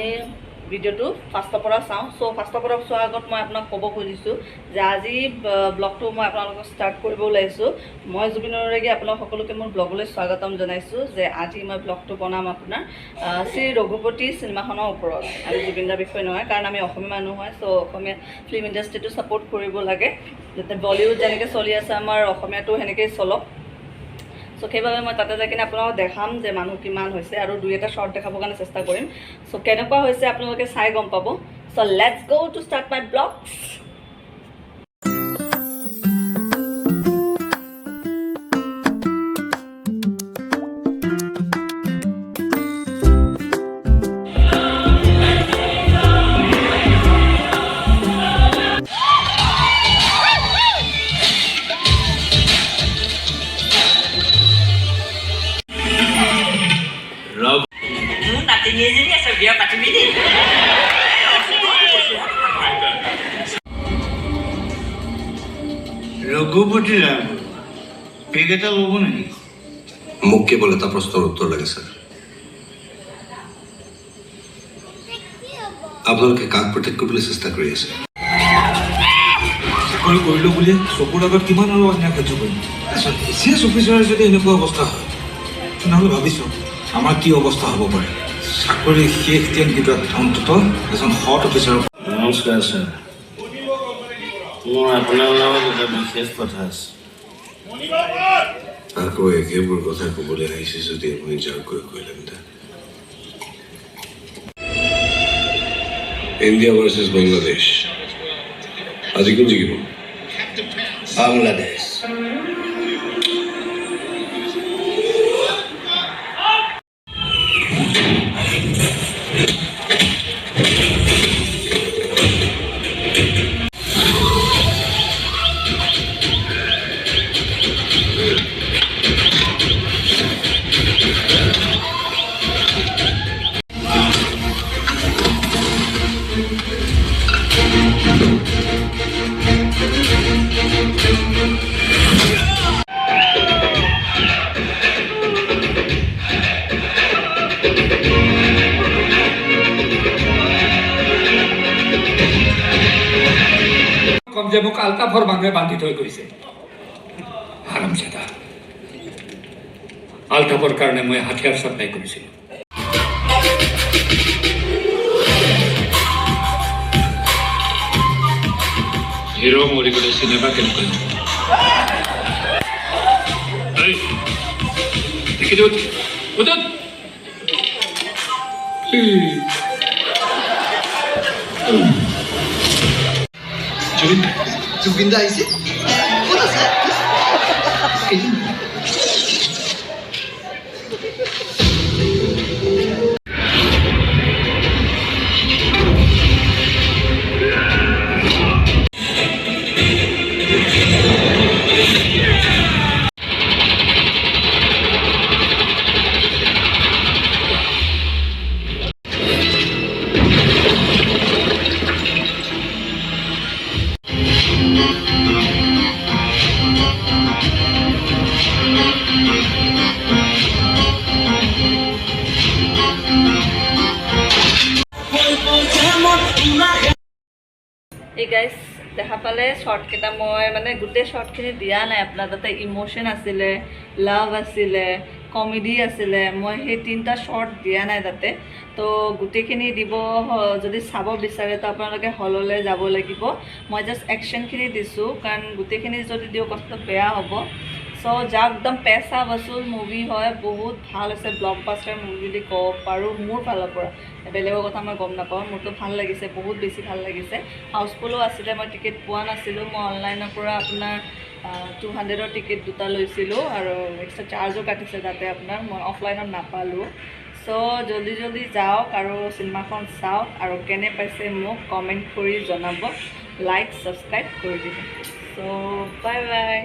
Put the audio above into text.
আমি ভিডিওটো ফাৰ্ষ্টৰ পৰা চাওঁ। চ' ফাৰ্ষ্টৰ পৰা চোৱাৰ আগত মই আপোনাক ক'ব খুজিছোঁ যে আজি ব্লগটো মই আপোনালোকক ষ্টাৰ্ট কৰিব ওলাইছোঁ। মই জুবিন নৰেগী আপোনালোক সকলোকে মোৰ ব্লগলৈ স্বাগতম জনাইছোঁ যে আজি মই ব্লগটো বনাম আপোনাৰ শ্ৰী ৰঘুপতি চিনেমাখনৰ ওপৰত। আমি জুবিনদাৰ বিষয়ে নহয়, কাৰণ আমি অসমীয়া মানুহ হয়। চ' অসমীয়া ফিল্ম ইণ্ডাষ্ট্ৰিটো ছাপোৰ্ট কৰিব লাগে, যাতে বলিউড যেনেকৈ চলি আছে আমাৰ অসমীয়াটো সেনেকৈয়ে চলক। চ' সেইবাবে মই তাতে যাই কিনে আপোনালোকক দেখাম যে মানুহ কিমান হৈছে আৰু দুই এটা শ্বৰ্ট দেখাবৰ কাৰণে চেষ্টা কৰিম। চ' কেনেকুৱা হৈছে আপোনালোকে চাই গম পাব। চ' লেটছ গ' to start my blogs. Raghupati Ram peg এটা ল'ব নেকি? মোক কেৱল এটা প্ৰশ্নৰ উত্তৰ লাগে স্যাৰ। আপোনালোকে কাক প্ৰটেক্ট কৰিবলৈ চেষ্টা কৰি আছে? চাকৰি কৰিলোঁ বুলি চকুৰ আগত কিমান আৰু অন্যায় সহ্য কৰিম। চিএছ অফিচাৰৰ যদি এনেকুৱা অৱস্থা হয়, তেনেহ'লে ভাবিছোঁ আমাৰ কি অৱস্থা হ'ব পাৰে। চাকৰি শেষ দিনকেইটাত অন্ততঃ এজন সৎ অফিচাৰ। নমস্কাৰ ছাৰ, মোৰ আপোনাৰ লগত এটা বিশেষ কথা আছে। আকৌ একেবোৰ কথা ক'বলৈ আহিছে যদি আপুনি যাওঁকৈ কৈলেন। ইণ্ডিয়া ভাৰ্চেছ বাংলাদেশ, আজি কোন জিকিব? বাংলাদেশ। কম যে মোক আলকাফৰ মানুহে বান্ধি থৈ গৈছে। হাৰামজাদা, আলতাফৰ কাৰণে মই হাথিয়াৰ চাপ্লাই কৰিছিলোঁ। হিৰো মৰি গ'লে চিনেমা কেনেকৈ হ'ব? দেখি দিওঁ জুবিনদা আহিছে। এই গাইজ দেখা পালে শ্বৰ্টকেইটা মই মানে গোটেই শ্বৰ্টখিনি দিয়া নাই আপোনাৰ। তাতে ইম'শ্যন আছিলে, লাভ আছিলে, কমেডি আছিলে। মই সেই তিনিটা শ্বৰ্ট দিয়া নাই তাতে। তো গোটেইখিনি দিব যদি চাব বিচাৰে তো আপোনালোকে হললৈ যাব লাগিব। মই জাষ্ট একশ্যনখিনি দিছোঁ, কাৰণ গোটেইখিনি যদি দিওঁ কষ্ট বেয়া হ'ব। চ' যাক একদম পেচা বাচুল মুভি হয়, বহুত ভাল হৈছে। ব্লকবাষ্টাৰ মুভি বুলি ক'ব পাৰোঁ মোৰ ফালৰ পৰা। বেলেগৰ কথা মই গম নাপাওঁ, মোৰতো ভাল লাগিছে, বহুত বেছি ভাল লাগিছে। হাউচফুলো আছিলে, মই টিকেট পোৱা নাছিলোঁ। মই অনলাইনৰ পৰা আপোনাৰ 200ৰ টিকেট দুটা লৈছিলোঁ আৰু এক্সট্ৰা চাৰ্জো কাটিছে তাতে আপোনাৰ। মই অফলাইনত নাপালোঁ। চ' জলদি জলদি যাওক আৰু চিনেমাখন চাওক আৰু কেনে পাইছে মোক কমেণ্ট কৰি জনাব, লাইক ছাবস্ক্ৰাইব কৰি দিব। চ' বাই বাই।